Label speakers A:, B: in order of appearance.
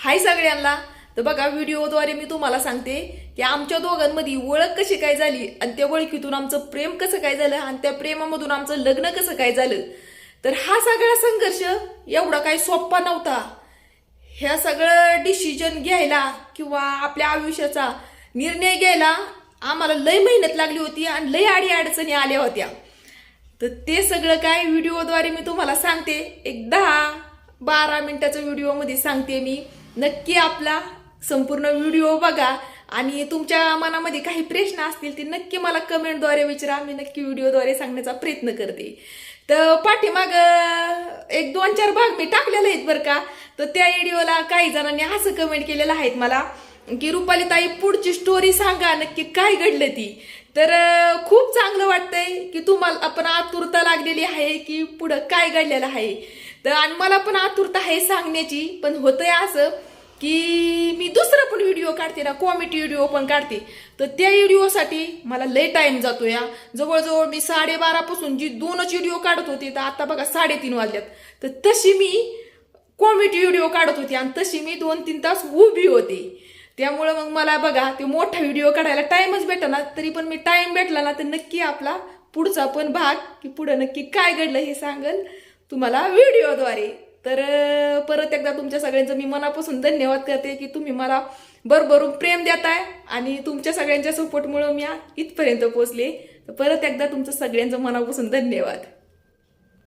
A: हाय सगळ्यांना। तर बघा, व्हिडिओद्वारे मी तुम्हाला सांगते की आमच्या दोघांमध्ये ओळख कशी काय झाली आणि त्या ओळखीतून आमचं प्रेम कसं काय झालं आणि त्या प्रेमामधून आमचं लग्न कसं काय झालं। तर हा सगळा संघर्ष एवढा काही सोपा नव्हता। ह्या सगळं डिसिजन घ्यायला किंवा आपल्या आयुष्याचा निर्णय घ्यायला आम्हाला लय मेहनत लागली होती आणि लय अडचणी आल्या होत्या। तर ते सगळं काय व्हिडिओद्वारे मी तुम्हाला सांगते। एक 10-12 मिनिटाच्या व्हिडिओमध्ये सांगते मी। नक्की आपला संपूर्ण व्हिडिओ बघा आणि तुमच्या मनामध्ये काही प्रश्न असतील ते नक्की मला कमेंटद्वारे विचारा। मी नक्की व्हिडिओद्वारे सांगण्याचा प्रयत्न करते। तर पाठीमाग एक 2-4 भाग मी टाकलेले आहेत बरं का। तर त्या व्हिडिओला काही जणांनी असं कमेंट केलेलं आहे मला की रुपाली ताई पुढची स्टोरी सांगा, नक्की काय घडलं ती। तर खूप चांगलं वाटतंय की तुम्हाला आपण आतुरता लागलेली आहे की पुढं काय घडलेलं आहे। तर आणि मला पण आतुरता आहे सांगण्याची, पण होतंय असं की मी दुसरा पण व्हिडिओ काढते ना, कॉमेडी व्हिडिओ पण काढते। तर त्या व्हिडिओसाठी मला लय टाइम जातो या। जवळजवळ मी 12:30 पासून जी 2च व्हिडिओ काढत होते तर आता बघा 3:30 वाजल्यात। तर तशी मी कॉमेडी व्हिडिओ काढत होते आणि तशी मी 2-3 तास उभी होते। त्यामुळे मग मला बघा ते मोठा व्हिडिओ काढायला टाइमच भेटला। तरी पण मी टाइम भेटला ना तर नक्की आपला पुढचा पण भाग की पुढे नक्की काय घडलं हे सांगेल तुम्हाला व्हिडिओद्वारे। तर परत एकदा तुमच्या सगळ्यांचं मी मनापासून धन्यवाद करते की तुम्ही मला भरभरून प्रेम देताय आणि तुमच्या सगळ्यांच्या सपोर्टमुळे मी इथपर्यंत पोहोचले। तर परत एकदा तुमचं सगळ्यांचं मनापासून धन्यवाद।